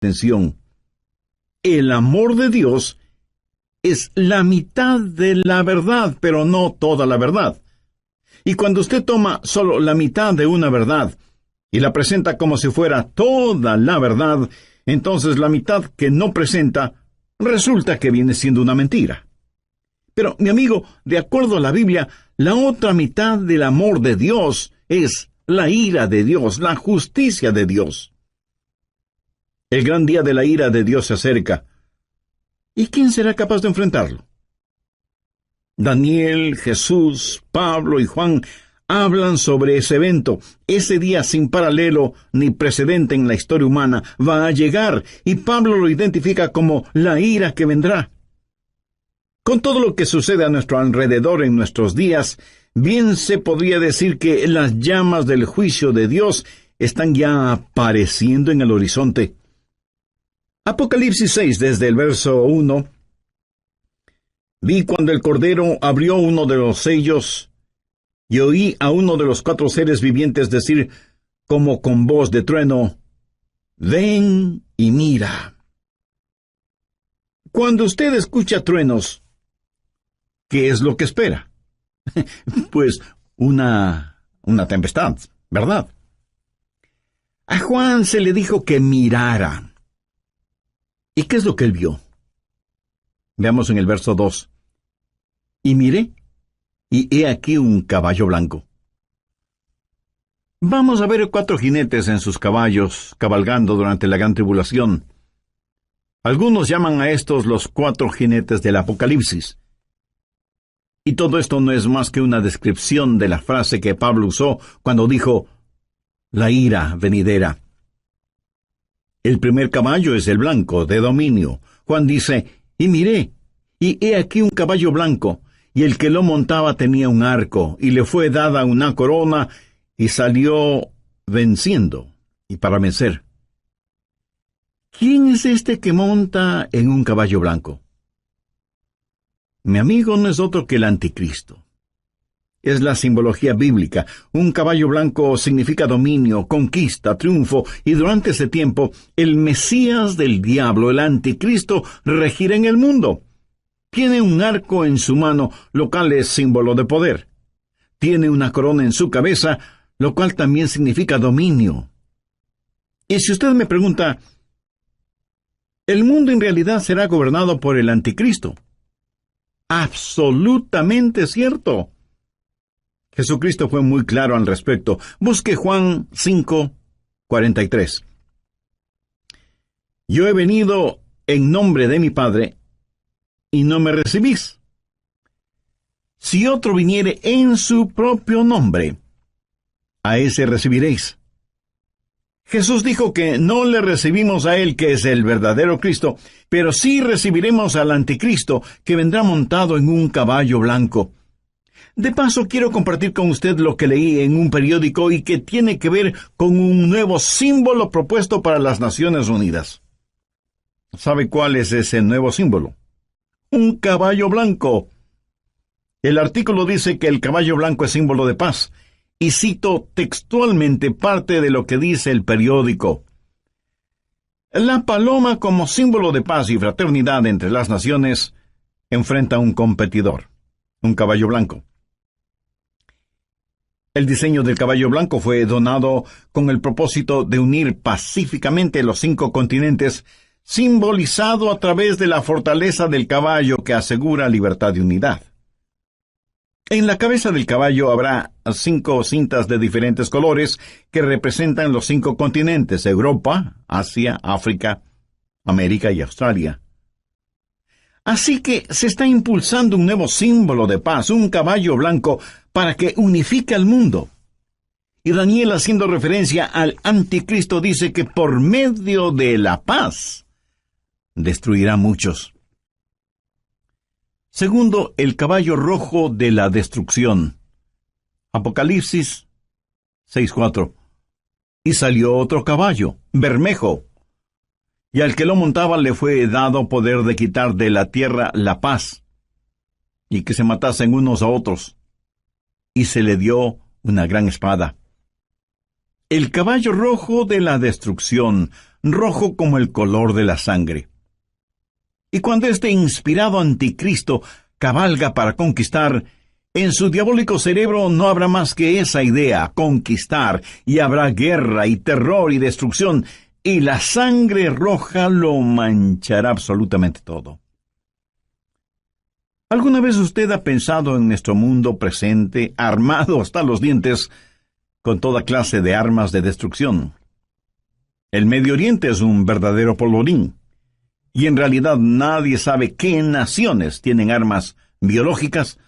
Atención, el amor de Dios es la mitad de la verdad, pero no toda la verdad. Y cuando usted toma solo la mitad de una verdad y la presenta como si fuera toda la verdad, entonces la mitad que no presenta resulta que viene siendo una mentira. Pero, mi amigo, de acuerdo a la Biblia, la otra mitad del amor de Dios es la ira de Dios, la justicia de Dios. El gran día de la ira de Dios se acerca. ¿Y quién será capaz de enfrentarlo? Daniel, Jesús, Pablo y Juan hablan sobre ese evento. Ese día sin paralelo ni precedente en la historia humana va a llegar, y Pablo lo identifica como la ira que vendrá. Con todo lo que sucede a nuestro alrededor en nuestros días, bien se podría decir que las llamas del juicio de Dios están ya apareciendo en el horizonte. Apocalipsis 6, desde el verso 1. Vi cuando el Cordero abrió uno de los sellos, y oí a uno de los 4 seres vivientes decir, como con voz de trueno, «Ven y mira». Cuando usted escucha truenos, ¿qué es lo que espera? Pues una tempestad, ¿verdad? A Juan se le dijo que mirara. ¿Y qué es lo que él vio? Veamos en el verso 2. Y miré, y he aquí un caballo blanco. Vamos a ver 4 jinetes en sus caballos, cabalgando durante la gran tribulación. Algunos llaman a estos los 4 jinetes del Apocalipsis. Y todo esto no es más que una descripción de la frase que Pablo usó cuando dijo, la ira venidera. El primer caballo es el blanco, de dominio. Juan dice, y miré, y he aquí un caballo blanco, y el que lo montaba tenía un arco, y le fue dada una corona, y salió venciendo, y para vencer. ¿Quién es este que monta en un caballo blanco? Mi amigo no es otro que el anticristo. Es la simbología bíblica. Un caballo blanco significa dominio, conquista, triunfo, y durante ese tiempo, el Mesías del diablo, el anticristo, regirá en el mundo. Tiene un arco en su mano, lo cual es símbolo de poder. Tiene una corona en su cabeza, lo cual también significa dominio. Y si usted me pregunta, ¿el mundo en realidad será gobernado por el anticristo? Absolutamente cierto. Jesucristo fue muy claro al respecto. Busque Juan 5:43. Yo he venido en nombre de mi Padre, y no me recibís. Si otro viniere en su propio nombre, a ese recibiréis. Jesús dijo que no le recibimos a Él, que es el verdadero Cristo, pero sí recibiremos al anticristo, que vendrá montado en un caballo blanco. De paso, quiero compartir con usted lo que leí en un periódico y que tiene que ver con un nuevo símbolo propuesto para las Naciones Unidas. ¿Sabe cuál es ese nuevo símbolo? Un caballo blanco. El artículo dice que el caballo blanco es símbolo de paz, y cito textualmente parte de lo que dice el periódico. La paloma, como símbolo de paz y fraternidad entre las naciones, enfrenta a un competidor, un caballo blanco. El diseño del caballo blanco fue donado con el propósito de unir pacíficamente los 5 continentes, simbolizado a través de la fortaleza del caballo que asegura libertad y unidad. En la cabeza del caballo habrá 5 cintas de diferentes colores que representan los 5 continentes: Europa, Asia, África, América y Australia. Así que se está impulsando un nuevo símbolo de paz, un caballo blanco, para que unifique al mundo. Y Daniel, haciendo referencia al anticristo, dice que por medio de la paz destruirá muchos. Segundo, el caballo rojo de la destrucción. Apocalipsis 6:4. Y salió otro caballo, bermejo, y al que lo montaba le fue dado poder de quitar de la tierra la paz, y que se matasen unos a otros, y se le dio una gran espada. El caballo rojo de la destrucción rojo como el color de la sangre. Y cuando este inspirado anticristo cabalga para conquistar, en su diabólico cerebro no habrá más que esa idea, conquistar, y habrá guerra y terror y destrucción, y la sangre roja lo manchará absolutamente todo. ¿Alguna vez usted ha pensado en nuestro mundo presente, armado hasta los dientes, con toda clase de armas de destrucción? El Medio Oriente es un verdadero polvorín, y en realidad nadie sabe qué naciones tienen armas biológicas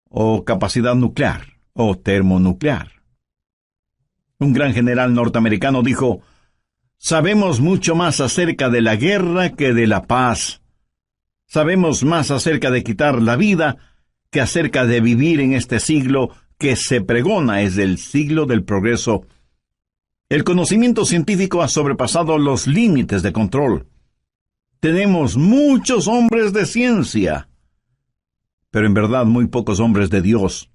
o capacidad nuclear o termonuclear. Un gran general norteamericano dijo: «Sabemos mucho más acerca de la guerra que de la paz. Sabemos más acerca de quitar la vida que acerca de vivir en este siglo que se pregona es el siglo del progreso. El conocimiento científico ha sobrepasado los límites de control. Tenemos muchos hombres de ciencia, pero en verdad muy pocos hombres de Dios.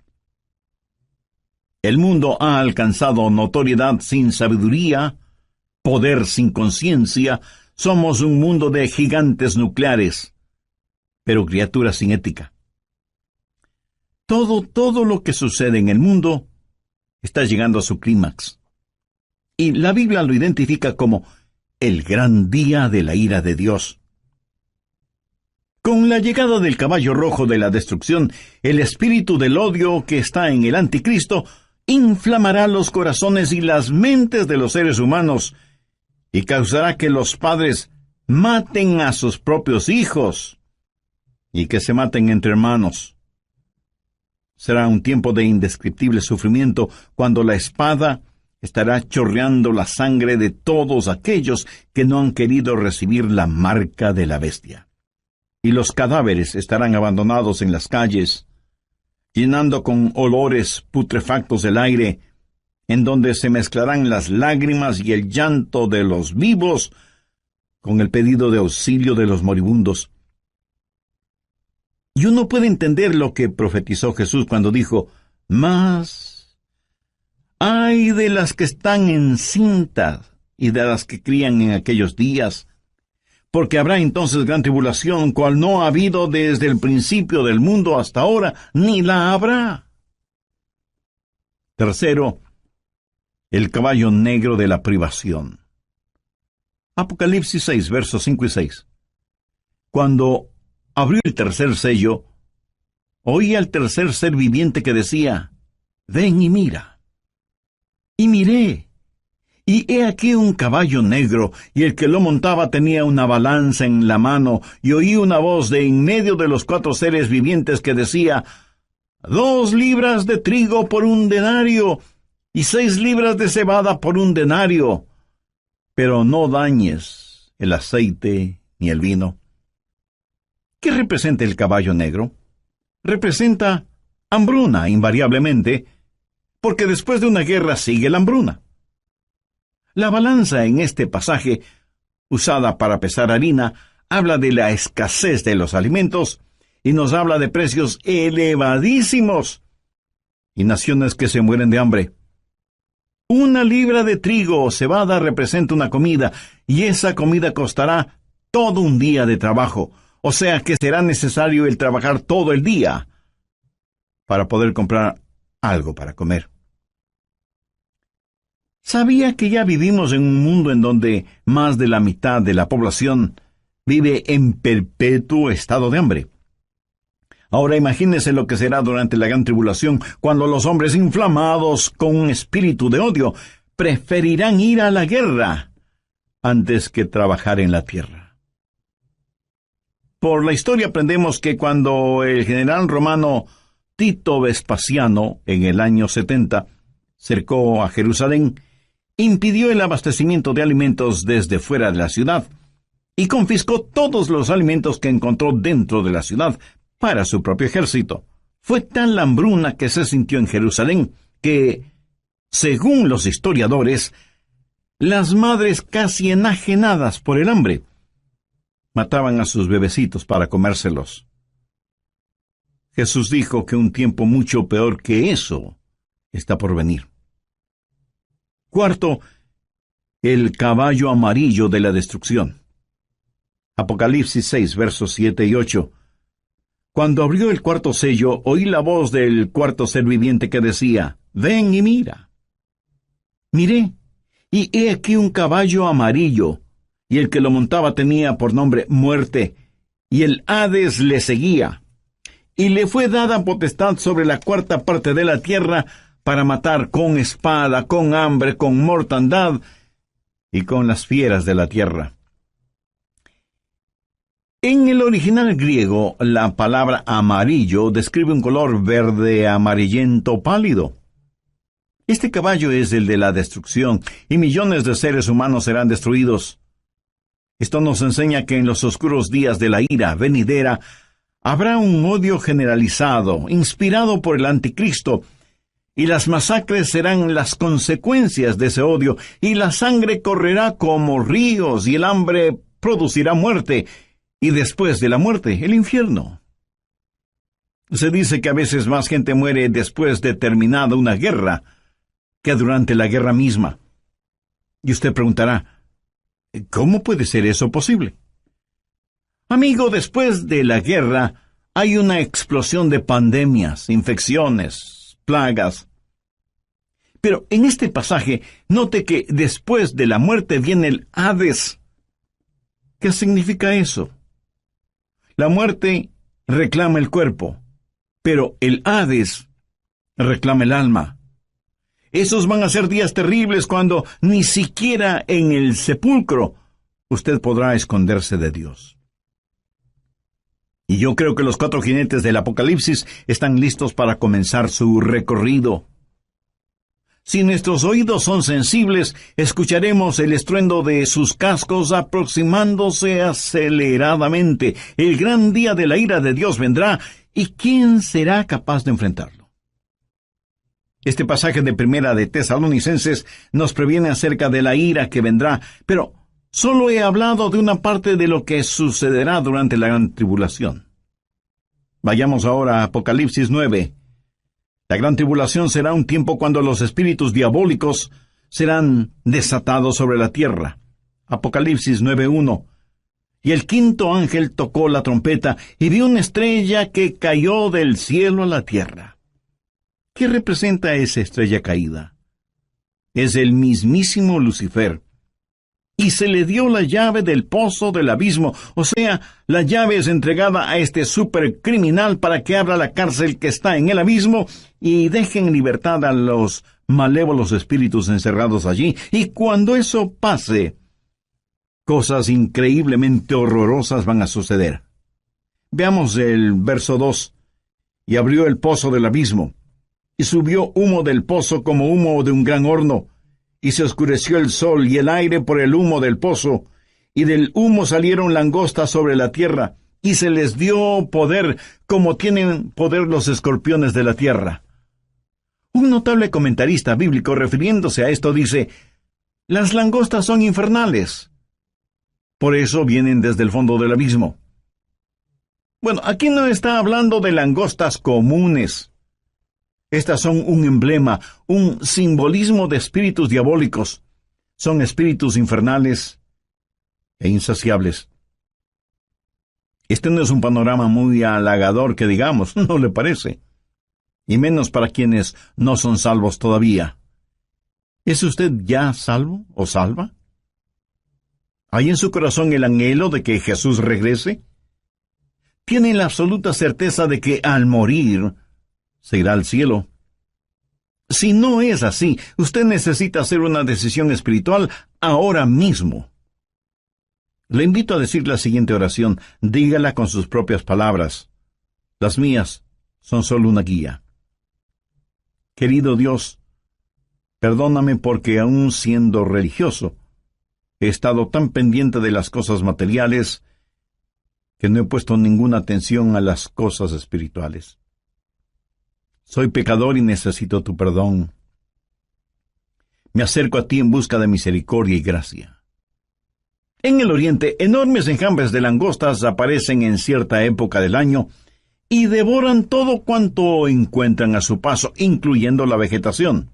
El mundo ha alcanzado notoriedad sin sabiduría, poder sin conciencia. Somos un mundo de gigantes nucleares, pero criaturas sin ética. Todo lo que sucede en el mundo está llegando a su clímax. Y la Biblia lo identifica como el gran día de la ira de Dios. Con la llegada del caballo rojo de la destrucción, el espíritu del odio que está en el anticristo inflamará los corazones y las mentes de los seres humanos y causará que los padres maten a sus propios hijos y que se maten entre hermanos. Será un tiempo de indescriptible sufrimiento cuando la espada estará chorreando la sangre de todos aquellos que no han querido recibir la marca de la bestia. Y los cadáveres estarán abandonados en las calles, llenando con olores putrefactos el aire, en donde se mezclarán las lágrimas y el llanto de los vivos con el pedido de auxilio de los moribundos. Y uno puede entender lo que profetizó Jesús cuando dijo: «Mas ay de las que están encintas y de las que crían en aquellos días, porque habrá entonces gran tribulación, cual no ha habido desde el principio del mundo hasta ahora, ni la habrá». Tercero, el caballo negro de la privación. Apocalipsis 6, versos 5 y 6. Cuando abrió el tercer sello, oí al tercer ser viviente que decía: «Ven y mira». Y miré, y he aquí un caballo negro, y el que lo montaba tenía una balanza en la mano, y oí una voz de en medio de los 4 seres vivientes que decía: «2 libras de trigo por 1 denario, y 6 libras de cebada por 1 denario, pero no dañes el aceite ni el vino». ¿Qué representa el caballo negro? Representa hambruna, invariablemente, porque después de una guerra sigue la hambruna. La balanza en este pasaje, usada para pesar harina, habla de la escasez de los alimentos y nos habla de precios elevadísimos y naciones que se mueren de hambre. 1 libra de trigo o cebada representa una comida, y esa comida costará todo un día de trabajo, o sea que será necesario el trabajar todo el día para poder comprar algo para comer. ¿Sabía que ya vivimos en un mundo en donde más de la mitad de la población vive en perpetuo estado de hambre? Ahora imagínese lo que será durante la gran tribulación, cuando los hombres inflamados con un espíritu de odio preferirán ir a la guerra antes que trabajar en la tierra. Por la historia aprendemos que cuando el general romano Tito Vespasiano, en el año 70, cercó a Jerusalén, impidió el abastecimiento de alimentos desde fuera de la ciudad y confiscó todos los alimentos que encontró dentro de la ciudad para su propio ejército. Fue tal la hambruna que se sintió en Jerusalén que, según los historiadores, las madres casi enajenadas por el hambre mataban a sus bebecitos para comérselos. Jesús dijo que un tiempo mucho peor que eso está por venir. Cuarto, el caballo amarillo de la destrucción. Apocalipsis 6, versos 7 y 8. Cuando abrió el cuarto sello, oí la voz del cuarto ser viviente que decía, «Ven y mira». Miré, y he aquí un caballo amarillo, y el que lo montaba tenía por nombre Muerte, y el Hades le seguía. Y le fue dada potestad sobre la cuarta parte de la tierra para matar con espada, con hambre, con mortandad y con las fieras de la tierra. En el original griego, la palabra amarillo describe un color verde amarillento pálido. Este caballo es el de la destrucción, y millones de seres humanos serán destruidos. Esto nos enseña que en los oscuros días de la ira venidera habrá un odio generalizado, inspirado por el anticristo, y las masacres serán las consecuencias de ese odio, y la sangre correrá como ríos, y el hambre producirá muerte, y después de la muerte, el infierno. Se dice que a veces más gente muere después de terminada una guerra que durante la guerra misma. Y usted preguntará, ¿cómo puede ser eso posible? Amigo, después de la guerra hay una explosión de pandemias, infecciones, plagas. Pero en este pasaje, note que después de la muerte viene el Hades. ¿Qué significa eso? La muerte reclama el cuerpo, pero el Hades reclama el alma. Esos van a ser días terribles cuando ni siquiera en el sepulcro usted podrá esconderse de Dios. Y yo creo que los 4 jinetes del Apocalipsis están listos para comenzar su recorrido. Si nuestros oídos son sensibles, escucharemos el estruendo de sus cascos aproximándose aceleradamente. El gran día de la ira de Dios vendrá, ¿y quién será capaz de enfrentarlo? Este pasaje de Primera de Tesalonicenses nos previene acerca de la ira que vendrá, pero solo he hablado de una parte de lo que sucederá durante la gran tribulación. Vayamos ahora a Apocalipsis 9. La gran tribulación será un tiempo cuando los espíritus diabólicos serán desatados sobre la tierra. Apocalipsis 9:1. Y el quinto ángel tocó la trompeta, y vi una estrella que cayó del cielo a la tierra. ¿Qué representa esa estrella caída? Es el mismísimo Lucifer. Y se le dio la llave del pozo del abismo, o sea, la llave es entregada a este supercriminal para que abra la cárcel que está en el abismo y deje en libertad a los malévolos espíritus encerrados allí. Y cuando eso pase, cosas increíblemente horrorosas van a suceder. Veamos el verso 2. Y abrió el pozo del abismo, y subió humo del pozo como humo de un gran horno, y se oscureció el sol y el aire por el humo del pozo, y del humo salieron langostas sobre la tierra, y se les dio poder, como tienen poder los escorpiones de la tierra. Un notable comentarista bíblico, refiriéndose a esto, dice, las langostas son infernales. Por eso vienen desde el fondo del abismo. Bueno, aquí no está hablando de langostas comunes. Estas son un emblema, un simbolismo de espíritus diabólicos. Son espíritus infernales e insaciables. Este no es un panorama muy halagador que digamos, ¿no le parece? Y menos para quienes no son salvos todavía. ¿Es usted ya salvo o salva? ¿Hay en su corazón el anhelo de que Jesús regrese? ¿Tiene la absoluta certeza de que al morir se irá al cielo? Si no es así, usted necesita hacer una decisión espiritual ahora mismo. Le invito a decir la siguiente oración. Dígala con sus propias palabras. Las mías son solo una guía. Querido Dios, perdóname porque aún siendo religioso, he estado tan pendiente de las cosas materiales que no he puesto ninguna atención a las cosas espirituales. Soy pecador y necesito tu perdón. Me acerco a ti en busca de misericordia y gracia. En el oriente, enormes enjambres de langostas aparecen en cierta época del año y devoran todo cuanto encuentran a su paso, incluyendo la vegetación.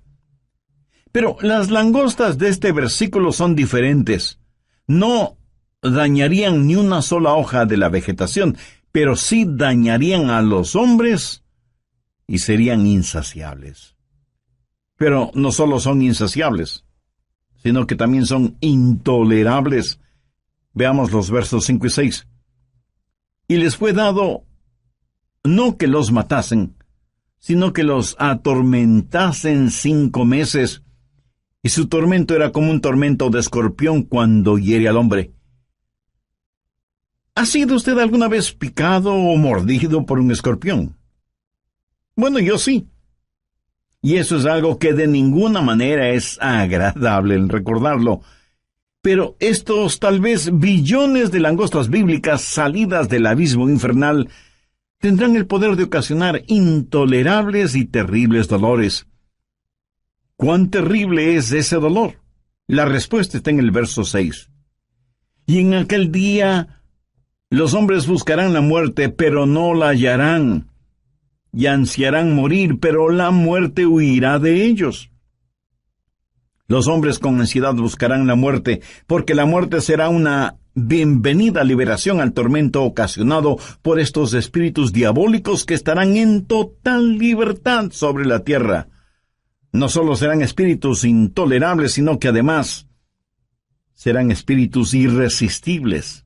Pero las langostas de este versículo son diferentes. No dañarían ni una sola hoja de la vegetación, pero sí dañarían a los hombres y serían insaciables. Pero no solo son insaciables, sino que también son intolerables. Veamos los versos 5 y 6. Y les fue dado no que los matasen, sino que los atormentasen 5 meses, y su tormento era como un tormento de escorpión cuando hiere al hombre. ¿Ha sido usted alguna vez picado o mordido por un escorpión? Bueno, yo sí. Y eso es algo que de ninguna manera es agradable el recordarlo. Pero estos tal vez billones de langostas bíblicas salidas del abismo infernal tendrán el poder de ocasionar intolerables y terribles dolores. ¿Cuán terrible es ese dolor? La respuesta está en el verso 6. Y en aquel día los hombres buscarán la muerte, pero no la hallarán. Y ansiarán morir, pero la muerte huirá de ellos. Los hombres con ansiedad buscarán la muerte, porque la muerte será una bienvenida liberación al tormento ocasionado por estos espíritus diabólicos que estarán en total libertad sobre la tierra. No solo serán espíritus intolerables, sino que además serán espíritus irresistibles.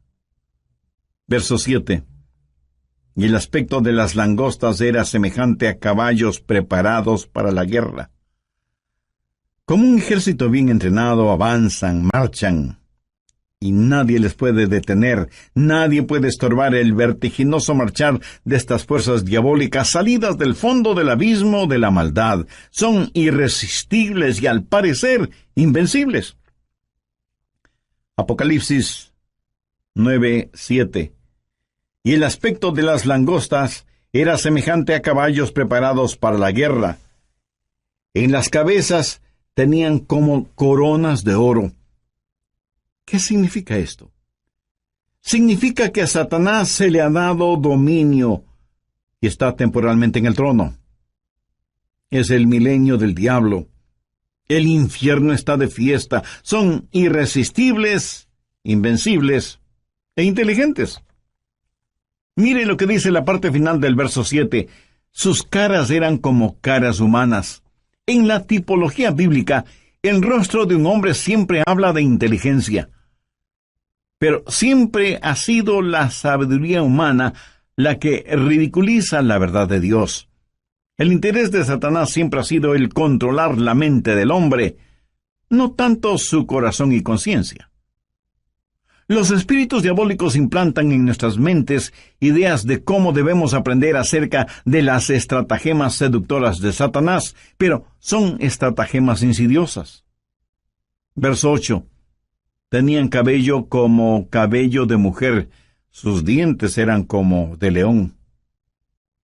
Verso 7. Y el aspecto de las langostas era semejante a caballos preparados para la guerra. Como un ejército bien entrenado, avanzan, marchan, y nadie les puede detener, nadie puede estorbar el vertiginoso marchar de estas fuerzas diabólicas salidas del fondo del abismo de la maldad. Son irresistibles y al parecer invencibles. Apocalipsis 9:7. Y el aspecto de las langostas era semejante a caballos preparados para la guerra. En las cabezas tenían como coronas de oro. ¿Qué significa esto? Significa que a Satanás se le ha dado dominio y está temporalmente en el trono. Es el milenio del diablo. El infierno está de fiesta. Son irresistibles, invencibles e inteligentes. Mire lo que dice la parte final del verso 7. Sus caras eran como caras humanas. En la tipología bíblica, el rostro de un hombre siempre habla de inteligencia. Pero siempre ha sido la sabiduría humana la que ridiculiza la verdad de Dios. El interés de Satanás siempre ha sido el controlar la mente del hombre, no tanto su corazón y conciencia. Los espíritus diabólicos implantan en nuestras mentes ideas de cómo debemos aprender acerca de las estratagemas seductoras de Satanás, pero son estratagemas insidiosas. Verso 8. Tenían cabello como cabello de mujer, sus dientes eran como de león.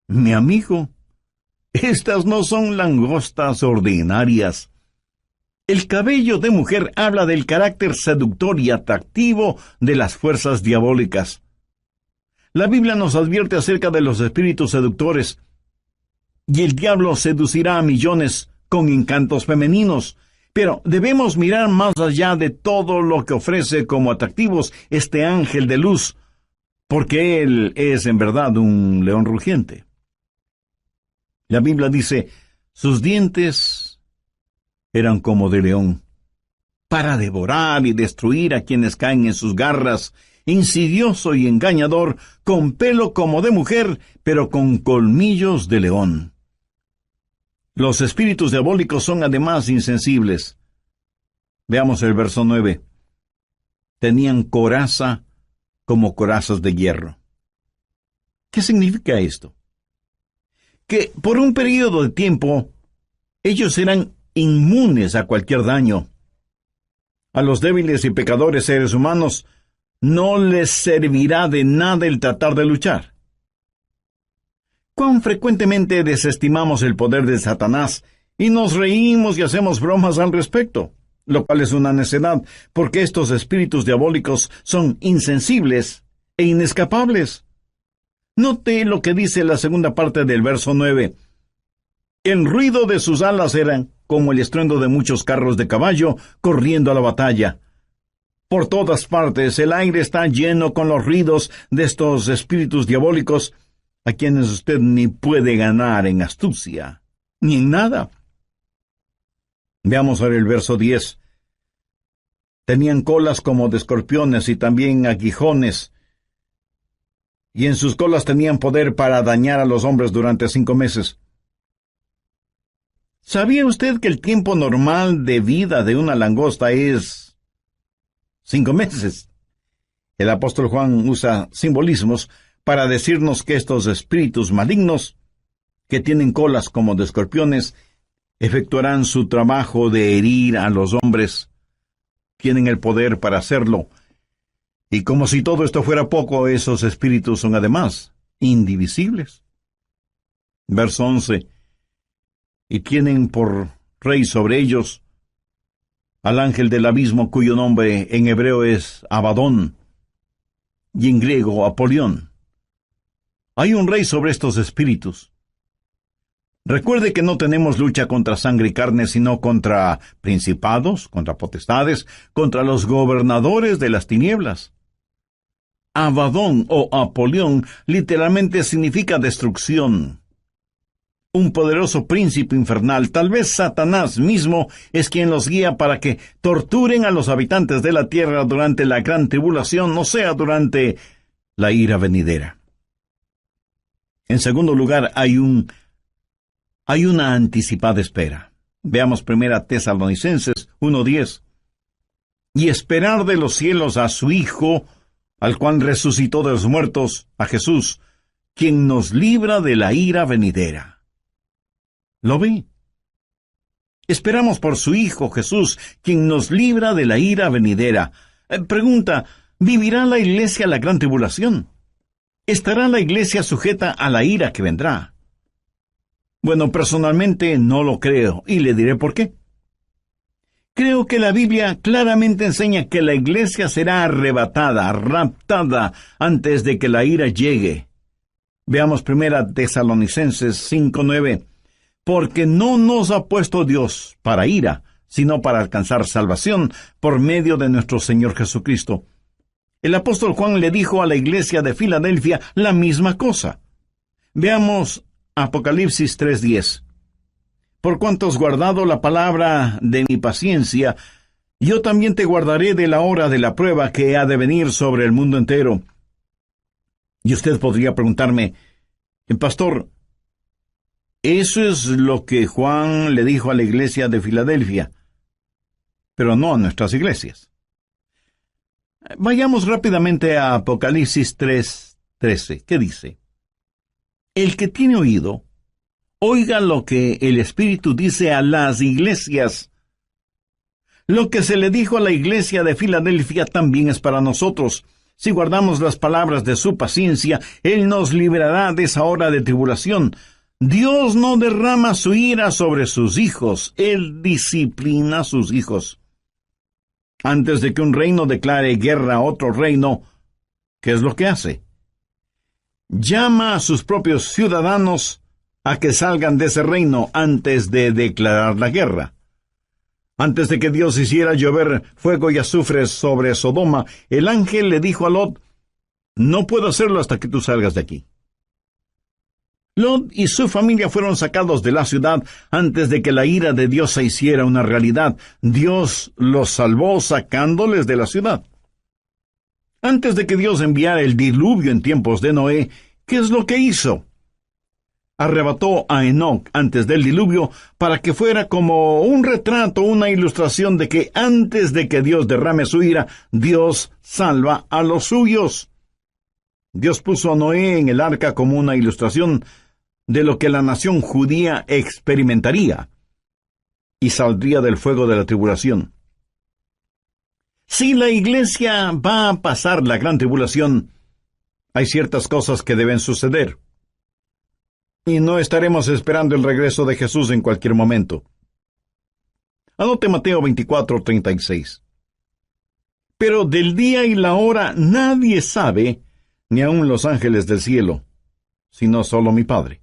Mi amigo, estas no son langostas ordinarias. El cabello de mujer habla del carácter seductor y atractivo de las fuerzas diabólicas. La Biblia nos advierte acerca de los espíritus seductores, y el diablo seducirá a millones con encantos femeninos, pero debemos mirar más allá de todo lo que ofrece como atractivos este ángel de luz, porque él es en verdad un león rugiente. La Biblia dice, sus dientes eran como de león, para devorar y destruir a quienes caen en sus garras, insidioso y engañador, con pelo como de mujer, pero con colmillos de león. Los espíritus diabólicos son además insensibles. Veamos el verso 9. Tenían coraza como corazas de hierro. ¿Qué significa esto? Que por un periodo de tiempo ellos eran inmunes a cualquier daño. A los débiles y pecadores seres humanos no les servirá de nada el tratar de luchar. ¿Cuán frecuentemente desestimamos el poder de Satanás y nos reímos y hacemos bromas al respecto? Lo cual es una necedad, porque estos espíritus diabólicos son insensibles e inescapables. Note lo que dice la segunda parte del verso 9. El ruido de sus alas eran como el estruendo de muchos carros de caballo corriendo a la batalla. Por todas partes el aire está lleno con los ruidos de estos espíritus diabólicos, a quienes usted ni puede ganar en astucia, ni en nada. Veamos ahora el verso 10. Tenían colas como de escorpiones y también aguijones, y en sus colas tenían poder para dañar a los hombres durante 5 meses. ¿Sabía usted que el tiempo normal de vida de una langosta es 5 meses? El apóstol Juan usa simbolismos para decirnos que estos espíritus malignos, que tienen colas como de escorpiones, efectuarán su trabajo de herir a los hombres. Tienen el poder para hacerlo. Y como si todo esto fuera poco, esos espíritus son además indivisibles. Verso 11. Y tienen por rey sobre ellos al ángel del abismo, cuyo nombre en hebreo es Abadón y en griego Apolión. Hay un rey sobre estos espíritus. Recuerde que no tenemos lucha contra sangre y carne, sino contra principados, contra potestades, contra los gobernadores de las tinieblas. Abadón o Apolión literalmente significa destrucción. Un poderoso príncipe infernal, tal vez Satanás mismo, es quien los guía para que torturen a los habitantes de la tierra durante la gran tribulación, o sea, durante la ira venidera. En segundo lugar, hay una anticipada espera. Veamos 1 Tesalonicenses 1:10. Y esperar de los cielos a su Hijo, al cual resucitó de los muertos, a Jesús, quien nos libra de la ira venidera. ¿Lo ve? Esperamos por su Hijo Jesús, quien nos libra de la ira venidera. Pregunta, ¿vivirá la iglesia la gran tribulación? ¿Estará la iglesia sujeta a la ira que vendrá? Bueno, personalmente no lo creo, y le diré por qué. Creo que la Biblia claramente enseña que la iglesia será arrebatada, raptada, antes de que la ira llegue. Veamos 1 Tesalonicenses 5:9. Porque no nos ha puesto Dios para ira, sino para alcanzar salvación por medio de nuestro Señor Jesucristo. El apóstol Juan le dijo a la iglesia de Filadelfia la misma cosa. Veamos Apocalipsis 3:10. Por cuanto has guardado la palabra de mi paciencia, yo también te guardaré de la hora de la prueba que ha de venir sobre el mundo entero. Y usted podría preguntarme, pastor, eso es lo que Juan le dijo a la iglesia de Filadelfia, pero no a nuestras iglesias. Vayamos rápidamente a Apocalipsis 3:13. ¿Qué dice? El que tiene oído, oiga lo que el Espíritu dice a las iglesias. Lo que se le dijo a la iglesia de Filadelfia también es para nosotros. Si guardamos las palabras de su paciencia, Él nos librará de esa hora de tribulación. Dios no derrama su ira sobre sus hijos, Él disciplina a sus hijos. Antes de que un reino declare guerra a otro reino, ¿qué es lo que hace? Llama a sus propios ciudadanos a que salgan de ese reino antes de declarar la guerra. Antes de que Dios hiciera llover fuego y azufre sobre Sodoma, el ángel le dijo a Lot, no puedo hacerlo hasta que tú salgas de aquí. Lot y su familia fueron sacados de la ciudad antes de que la ira de Dios se hiciera una realidad. Dios los salvó sacándoles de la ciudad. Antes de que Dios enviara el diluvio en tiempos de Noé, ¿qué es lo que hizo? Arrebató a Enoc antes del diluvio para que fuera como un retrato, una ilustración de que antes de que Dios derrame su ira, Dios salva a los suyos. Dios puso a Noé en el arca como una ilustración de lo que la nación judía experimentaría y saldría del fuego de la tribulación. Si la iglesia va a pasar la gran tribulación, hay ciertas cosas que deben suceder. Y no estaremos esperando el regreso de Jesús en cualquier momento. Anote Mateo 24:36. Pero del día y la hora nadie sabe, ni aun los ángeles del cielo, sino solo mi Padre.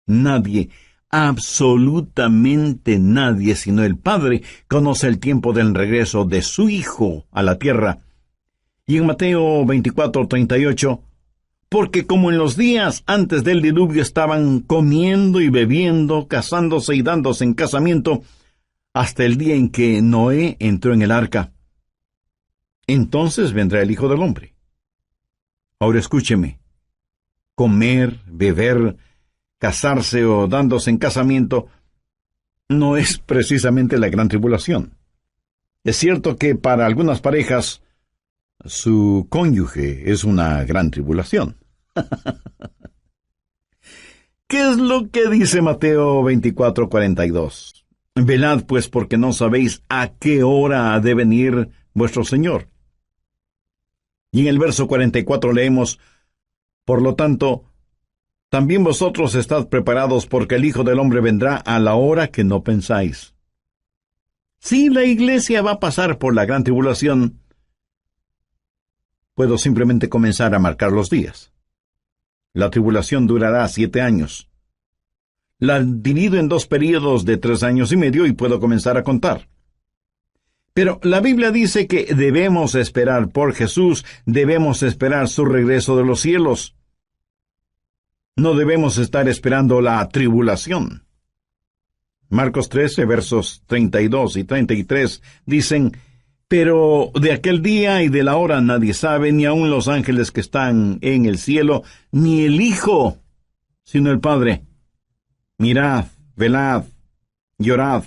Nadie, Absolutamente nadie sino el Padre conoce el tiempo del regreso de su Hijo a la tierra. Y en Mateo 24:38, porque como en los días antes del diluvio estaban comiendo y bebiendo, casándose y dándose en casamiento, hasta el día en que Noé entró en el arca. Entonces vendrá el Hijo del Hombre. Ahora escúcheme. Comer, beber, casarse o dándose en casamiento no es precisamente la gran tribulación. Es cierto que para algunas parejas su cónyuge es una gran tribulación. ¿Qué es lo que dice Mateo 24:42? Velad pues porque no sabéis a qué hora ha de venir vuestro Señor. Y en el verso 44 leemos, por lo tanto, también vosotros estad preparados porque el Hijo del Hombre vendrá a la hora que no pensáis. Si la iglesia va a pasar por la gran tribulación, puedo simplemente comenzar a marcar los días. La tribulación durará 7 años. La divido en 2 períodos de 3 años y medio y puedo comenzar a contar. Pero la Biblia dice que debemos esperar por Jesús, debemos esperar su regreso de los cielos. No debemos estar esperando la tribulación. Marcos 13, versos 32 y 33 dicen, pero de aquel día y de la hora nadie sabe, ni aun los ángeles que están en el cielo, ni el Hijo, sino el Padre. Mirad, velad, llorad.